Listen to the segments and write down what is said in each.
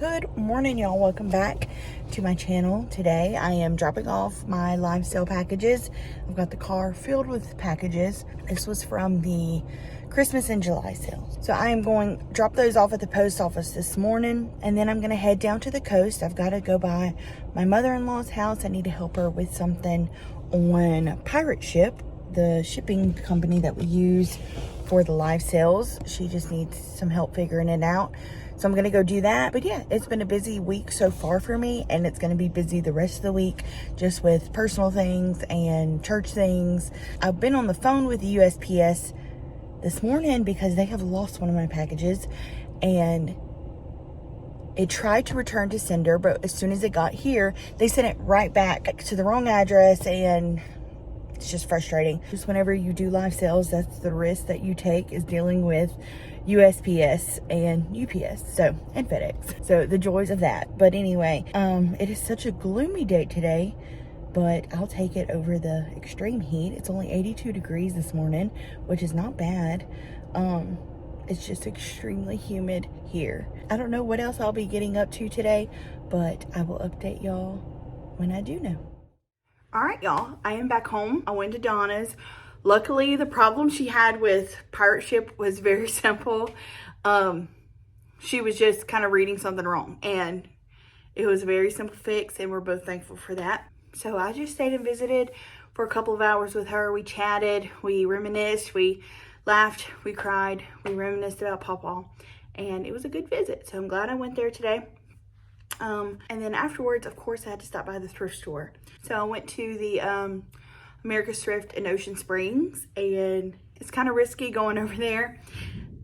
Good morning, y'all. Welcome back to my channel. Today I am dropping off my live sale packages. I've got the car filled with packages. This was from the Christmas and July sales. So I am going to drop those off at the post office this morning, and then I'm going to head down to the coast. I've got to go by my mother-in-law's house. I need to help her with something on Pirate Ship, the shipping company that we use for the live sales. She just needs some help figuring it out. So I'm gonna go do that. But yeah, it's been a busy week so far for me, and it's gonna be busy the rest of the week just with personal things and church things. I've been on the phone with the USPS this morning because they have lost one of my packages, and it tried to return to sender, but as soon as it got here, they sent it right back to the wrong address, and it's just frustrating. Just whenever you do live sales, that's the risk that you take, is dealing with USPS and UPS, and FedEx. So the joys of that. But anyway, it is such a gloomy day today, but I'll take it over the extreme heat. It's only 82 degrees this morning, which is not bad. It's just extremely humid here. I don't know what else I'll be getting up to today, but I will update y'all when I do know. All right, y'all, I am back home. I went to Donna's. Luckily, the problem she had with Pirate Ship was very simple. She was just kind of reading something wrong, and it was a very simple fix, and we're both thankful for that. So I just stayed and visited for a couple of hours with her. We chatted, we reminisced, we laughed, we cried, we reminisced about Pawpaw, and it was a good visit. So I'm glad I went there today. And then afterwards, of course, I had to stop by the thrift store. So I went to the America's Thrift in Ocean Springs, and it's kind of risky going over there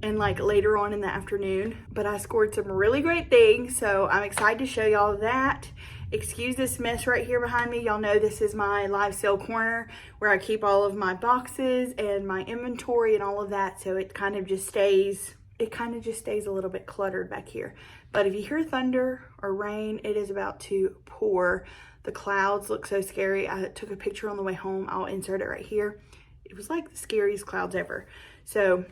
and like later on in the afternoon, but I scored some really great things, so I'm excited to show y'all that. Excuse this mess right here behind me. Y'all know this is my live sale corner where I keep all of my boxes and my inventory and all of that, so it kind of just stays a little bit cluttered back here. But if you hear thunder or rain, it is about to pour. The clouds look so scary. I took a picture on the way home. I'll insert it right here. It was like the scariest clouds ever. So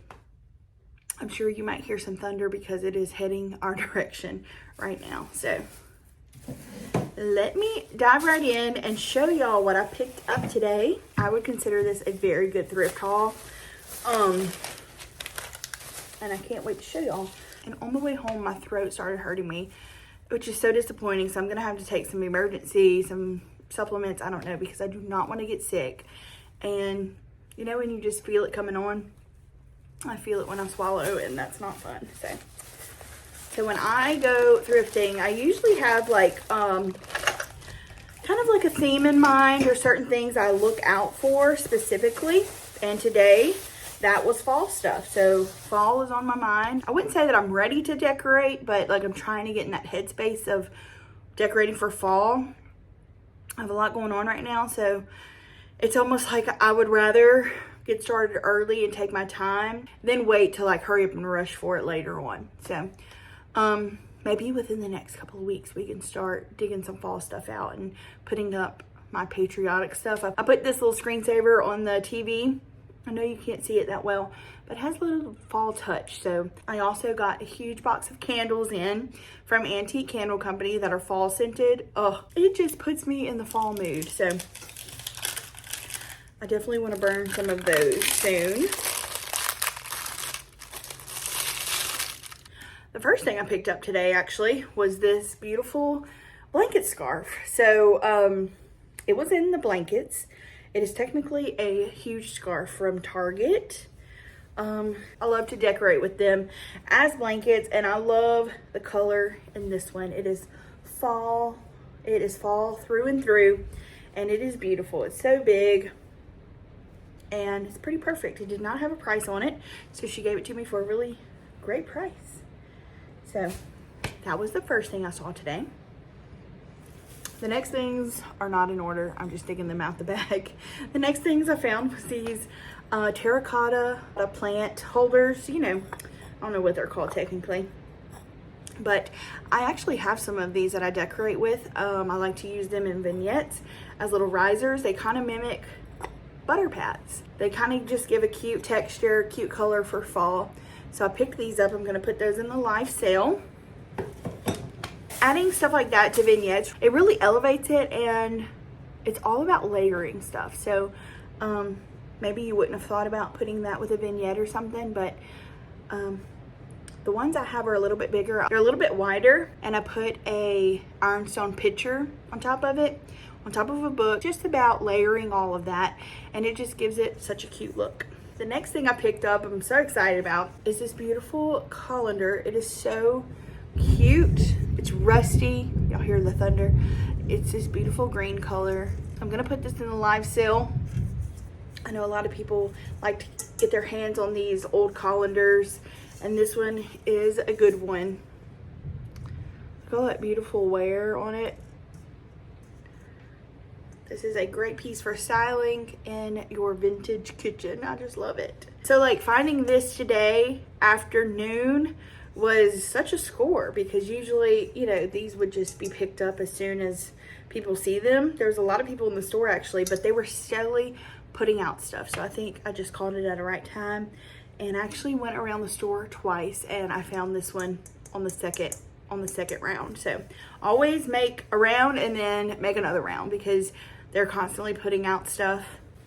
I'm sure you might hear some thunder because it is heading our direction right now. So let me dive right in and show y'all what I picked up today. I would consider this a very good thrift haul. And I can't wait to show y'all. And on the way home, my throat started hurting me, which is so disappointing. So I'm going to have to take some some supplements. I don't know, because I do not want to get sick. And you know when you just feel it coming on? I feel it when I swallow, and that's not fun. So when I go thrifting, I usually have like, kind of like a theme in mind, or certain things I look out for specifically. And today, that was fall stuff. So fall is on my mind. I wouldn't say that I'm ready to decorate, but like I'm trying to get in that headspace of decorating for fall. I have a lot going on right now, so it's almost like I would rather get started early and take my time than wait to like hurry up and rush for it later on. So maybe within the next couple of weeks we can start digging some fall stuff out and putting up my patriotic stuff. I put this little screensaver on the TV. I know you can't see it that well, but it has a little fall touch. So I also got a huge box of candles in from Antique Candle Company that are fall scented. Oh, it just puts me in the fall mood. So I definitely want to burn some of those soon. The first thing I picked up today actually was this beautiful blanket scarf. So it was in the blankets. It is technically a huge scarf from Target. I love to decorate with them as blankets, and I love the color in this one. It is fall. It is fall through and through, and it is beautiful. It's so big, and it's pretty perfect. It did not have a price on it, so she gave it to me for a really great price. So that was the first thing I saw today. The next things are not in order. I'm just digging them out the bag. The next things I found was these terracotta plant holders. You know, I don't know what they're called technically, but I actually have some of these that I decorate with. I like to use them in vignettes as little risers. They kind of mimic butter pads. They kind of just give a cute texture, cute color for fall. So I picked these up. I'm going to put those in the live sale. adding stuff like that to vignettes, it really elevates it, and it's all about layering stuff. So maybe you wouldn't have thought about putting that with a vignette or something, but the ones I have are a little bit bigger. They're a little bit wider, and I put a ironstone picture on top of it, on top of a book, just about layering all of that, and it just gives it such a cute look. The next thing I picked up, I'm so excited about, is this beautiful colander. It is so cute. It's rusty. Y'all hear the thunder. It's this beautiful green color. I'm gonna put this in the live sale. I know a lot of people like to get their hands on these old colanders, and this one is a good one. Look at all that beautiful wear on it. This is a great piece for styling in your vintage kitchen. I just love it. So like finding this today afternoon was such a score, because usually, you know, these would just be picked up as soon as people see them. There's a lot of people in the store actually, but they were steadily putting out stuff. So I think I just called it at the right time, and I actually went around the store twice, and I found this one on the second round. So always make a round and then make another round, because they're constantly putting out stuff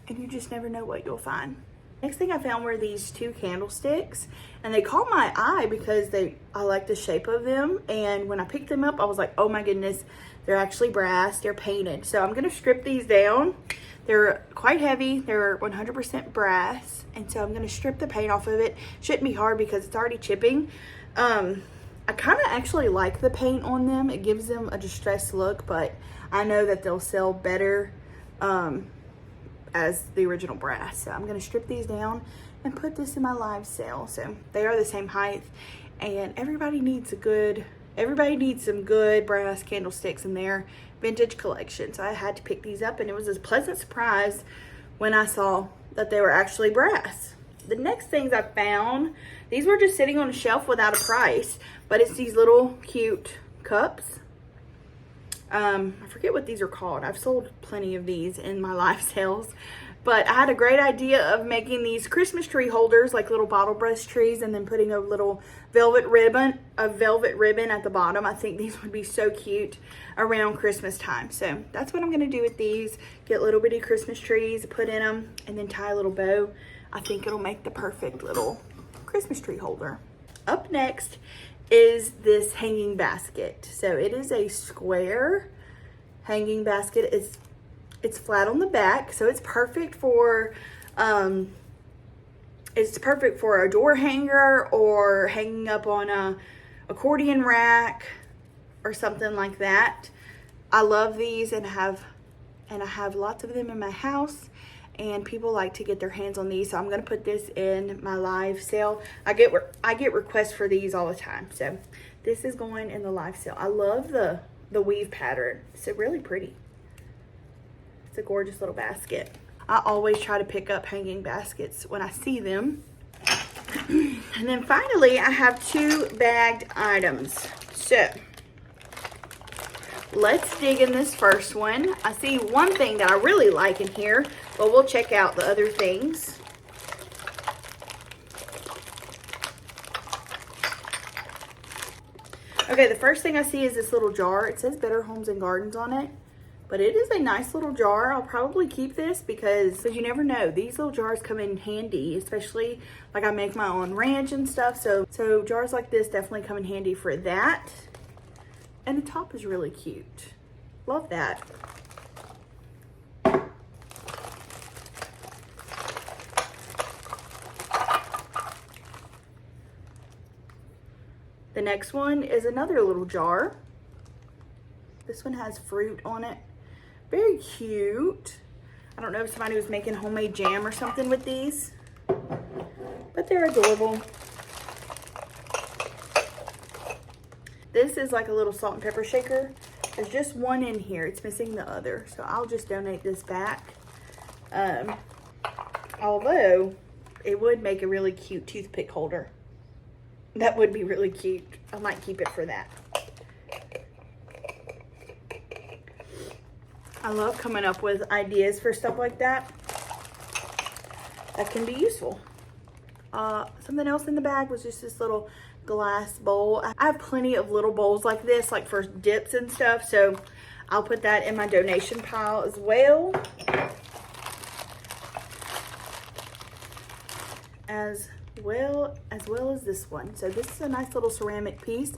and you just never know what you'll find. Next thing I found were these two candlesticks, and they caught my eye because I like the shape of them, and when I picked them up I was like, oh my goodness, they're actually brass, they're painted. So I'm gonna strip these down. They're quite heavy, they're 100% brass, and so I'm gonna strip the paint off of it. Shouldn't be hard because it's already chipping. I kind of actually like the paint on them. It gives them a distressed look, but I know that they'll sell better as the original brass. So I'm going to strip these down and put this in my live sale. So they are the same height, and everybody needs some good brass candlesticks in their vintage collection. So I had to pick these up, and it was a pleasant surprise when I saw that they were actually brass. The next things I found, these were just sitting on a shelf without a price, but it's these little cute cups. I forget what these are called. I've sold plenty of these in my live sales, but I had a great idea of making these Christmas tree holders, like little bottle brush trees, and then putting a little velvet ribbon at the bottom. I think these would be so cute around Christmas time. So that's what I'm going to do with these. Get little bitty Christmas trees, put in them, and then tie a little bow. I think it'll make the perfect little Christmas tree holder. Up next is this hanging basket. So it is a square hanging basket. It's flat on the back, so it's perfect for a door hanger or hanging up on a accordion rack or something like that. I love these, and I have lots of them in my house, and people like to get their hands on these. So I'm gonna put this in my live sale. I get requests for these all the time, so this is going in the live sale. I love the weave pattern. It's really pretty. It's a gorgeous little basket. I always try to pick up hanging baskets when I see them. And then finally, I have two bagged items. So let's dig in this first one. I see one thing that I really like in here, but we'll check out the other things. Okay, the first thing I see is this little jar. It says Better Homes and Gardens on it, but it is a nice little jar. I'll probably keep this because you never know. These little jars come in handy, especially like I make my own ranch and stuff. So jars like this definitely come in handy for that. And the top is really cute. Love that. The next one is another little jar. This one has fruit on it. Very cute. I don't know if somebody was making homemade jam or something with these, but they're adorable. This is like a little salt and pepper shaker. There's just one in here. It's missing the other, so I'll just donate this back. Although it would make a really cute toothpick holder. That would be really cute. I might keep it for that. I love coming up with ideas for stuff like that. That can be useful. Something else in the bag was just this little glass bowl. I have plenty of little bowls like this, like for dips and stuff, so I'll put that in my donation pile as well. As well as this one. So this is a nice little ceramic piece,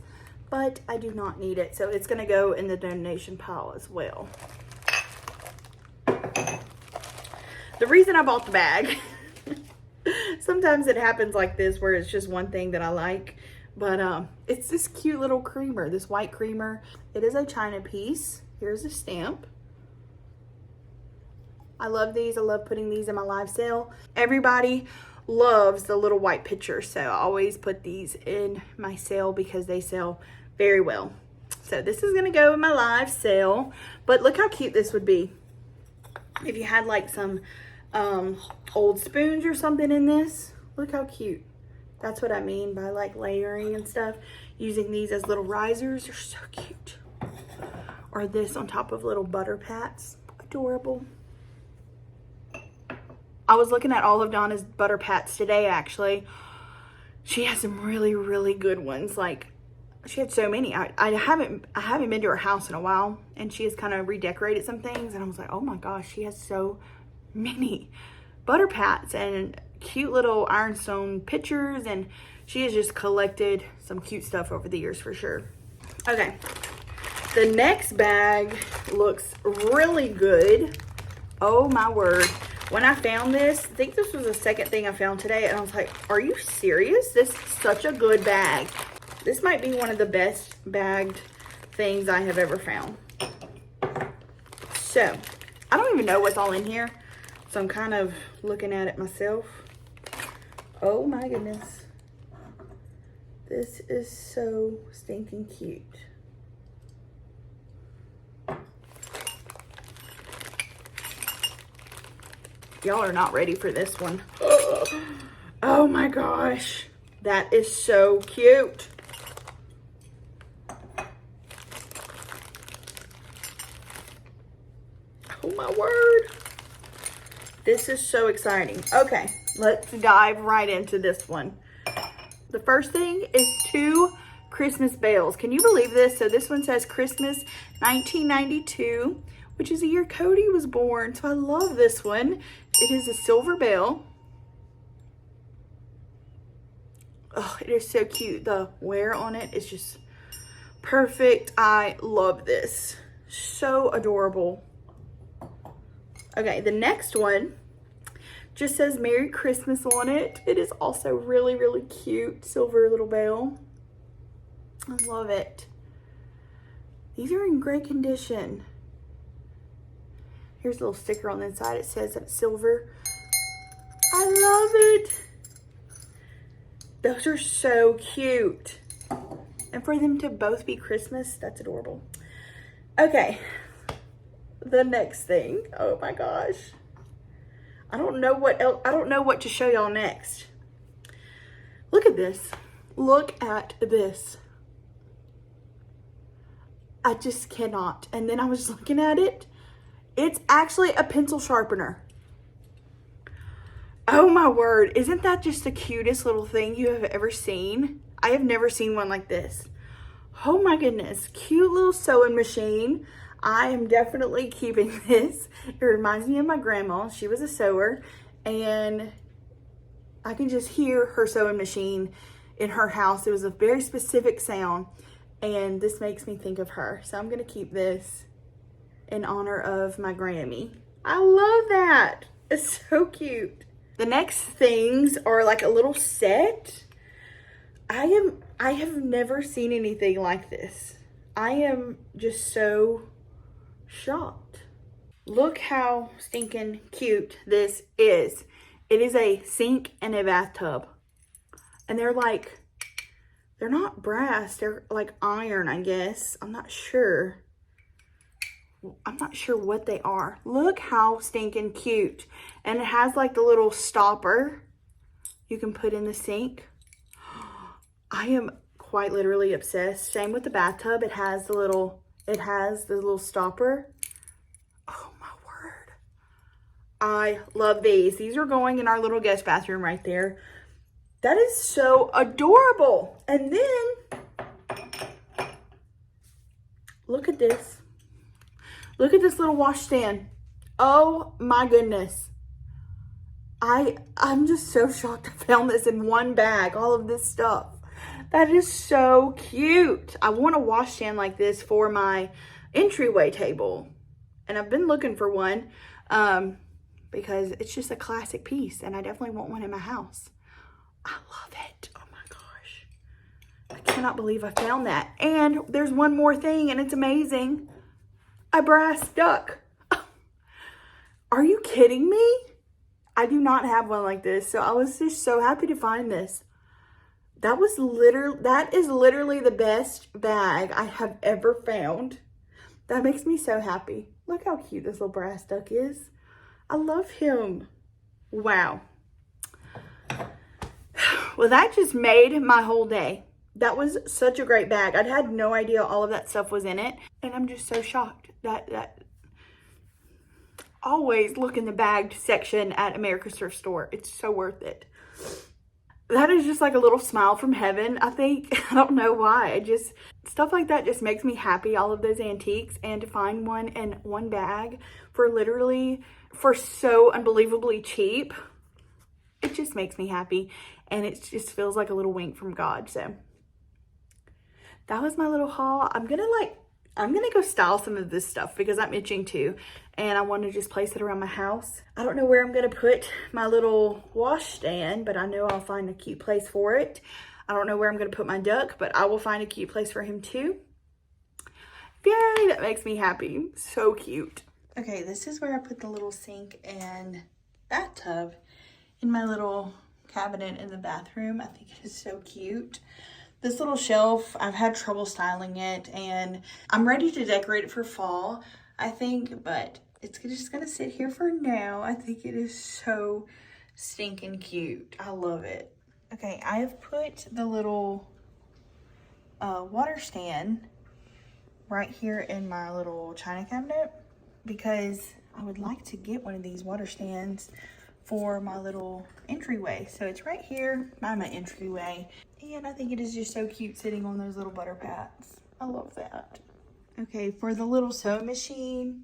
but I do not need it, so it's going to go in the donation pile as well. The reason I bought the bag, sometimes it happens like this where it's just one thing that I like, but it's this cute little creamer, this white creamer. It is a China piece. Here's a stamp. I love these. I love putting these in my live sale. Everybody loves the little white pictures, so I always put these in my sale because they sell very well. So this is gonna go in my live sale, but look how cute this would be if you had like some old spoons or something in this. Look how cute. That's what I mean by like layering and stuff. Using these as little risers, they're so cute. Or this on top of little butter pats, adorable. I was looking at all of Donna's butter pats today, actually. She has some really, really good ones. Like, she had so many. I haven't been to her house in a while, and she has kind of redecorated some things, and I was like, oh my gosh, she has so many butter pats and cute little ironstone pictures, and she has just collected some cute stuff over the years for sure. Okay, the next bag looks really good. Oh my word. When I found this, I think this was the second thing I found today, and I was like, are you serious? This is such a good bag. This might be one of the best bagged things I have ever found. So, I don't even know what's all in here, so I'm kind of looking at it myself. Oh my goodness. This is so stinking cute. Y'all are not ready for this one. Oh my gosh. That is so cute. Oh my word. This is so exciting. Okay, let's dive right into this one. The first thing is 2 Christmas bells. Can you believe this? So this one says Christmas 1992, which is the year Cody was born. So I love this one. It is a silver bell. Oh, it is so cute. The wear on it is just perfect. I love this. So adorable. Okay, the next one just says Merry Christmas on it. It is also really, really cute. Silver little bell. I love it. These are in great condition. Here's a little sticker on the inside. It says that it's silver. I love it. Those are so cute. And for them to both be Christmas, that's adorable. Okay. The next thing. Oh my gosh. I don't know what else. I don't know what to show y'all next. Look at this. Look at this. I just cannot. And then I was looking at it. It's actually a pencil sharpener. Oh my word. Isn't that just the cutest little thing you have ever seen? I have never seen one like this. Oh my goodness. Cute little sewing machine. I am definitely keeping this. It reminds me of my grandma. She was a sewer, and I can just hear her sewing machine in her house. It was a very specific sound, and this makes me think of her. So I'm going to keep this in honor of my Grammy. I love that. It's so cute. The next things are like a little set. I have never seen anything like this. I am just so shocked. Look how stinking cute this is. It is a sink and a bathtub. And they're not brass. They're like iron, I guess. I'm not sure what they are. Look how stinking cute. And it has like the little stopper you can put in the sink. I am quite literally obsessed. Same with the bathtub. It has the little stopper. Oh my word. I love these. These are going in our little guest bathroom right there. That is so adorable. And then, look at this. Look at this little washstand. Oh my goodness. I'm just so shocked I found this in one bag, all of this stuff. That is so cute. I want a washstand like this for my entryway table. And I've been looking for one because it's just a classic piece and I definitely want one in my house. I love it. Oh my gosh. I cannot believe I found that. And there's one more thing and it's amazing. A brass duck. Are you kidding me? I do not have one like this. So I was just so happy to find this. That is literally the best bag I have ever found. That makes me so happy. Look how cute this little brass duck is. I love him. Wow. Well, that just made my whole day. That was such a great bag. I'd had no idea all of that stuff was in it. And I'm just so shocked that always look in the bagged section at America's Thrift Store. It's so worth it. That is just like a little smile from heaven, I think. I don't know why. Stuff like that just makes me happy, all of those antiques. And to find one in one bag for so unbelievably cheap, it just makes me happy. And it just feels like a little wink from God. So that was my little haul. I'm gonna go style some of this stuff because I'm itching too. And I want to just place it around my house. I don't know where I'm gonna put my little washstand, but I know I'll find a cute place for it. I don't know where I'm gonna put my duck, but I will find a cute place for him too. Yay, that makes me happy. So cute. Okay, this is where I put the little sink and bathtub in my little cabinet in the bathroom. I think it is so cute. This little shelf, I've had trouble styling it and I'm ready to decorate it for fall, I think, but it's just gonna sit here for now. I think it is so stinking cute. I love it. Okay, I have put the little water stand right here in my little china cabinet because I would like to get one of these water stands for my little entryway. So it's right here by my entryway. And I think it is just so cute sitting on those little butter pats. I love that. Okay, for the little sewing machine,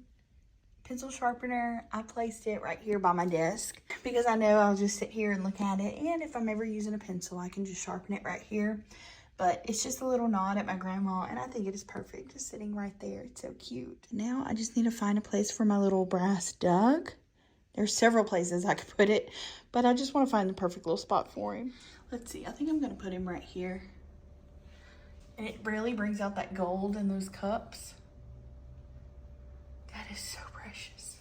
pencil sharpener, I placed it right here by my desk because I know I'll just sit here and look at it. And if I'm ever using a pencil, I can just sharpen it right here. But it's just a little nod at my grandma and I think it is perfect just sitting right there. It's so cute. Now I just need to find a place for my little brass duck. There's several places I could put it, but I just want to find the perfect little spot for him. Let's see, I think I'm going to put him right here. And it really brings out that gold in those cups. That is so precious.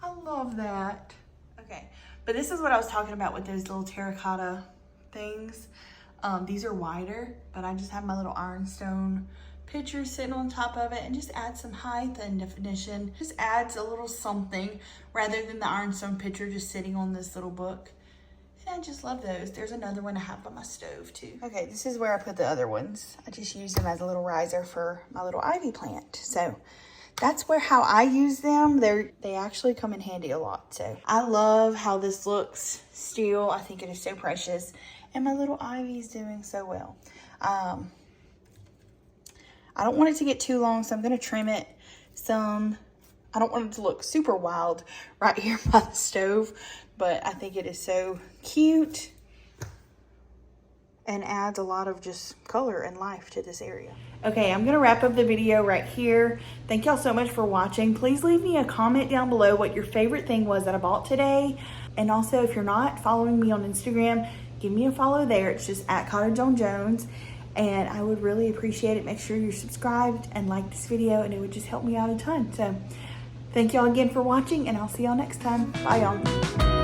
I love that. Okay, but this is what I was talking about with those little terracotta things. These are wider, but I just have my little ironstone picture sitting on top of it and just add some height and definition. Just adds a little something rather than the ironstone picture just sitting on this little book. And I just love those. There's another one I have by my stove too. Okay, this is where I put the other ones. I just use them as a little riser for my little ivy plant. So that's how I use them. They actually come in handy a lot. So I love how this looks still. I think it is so precious. And my little ivy is doing so well. I don't want it to get too long, so I'm going to trim it some. I don't want it to look super wild right here by the stove, but I think it is so cute and adds a lot of just color and life to this area. Okay, I'm going to wrap up the video right here. Thank y'all so much for watching. Please leave me a comment down below what your favorite thing was that I bought today. And also, if you're not following me on Instagram, give me a follow there. It's just at Cottage on Jones. And I would really appreciate it. Make sure you're subscribed and like this video, and it would just help me out a ton. So thank y'all again for watching, and I'll see y'all next time. Bye, y'all.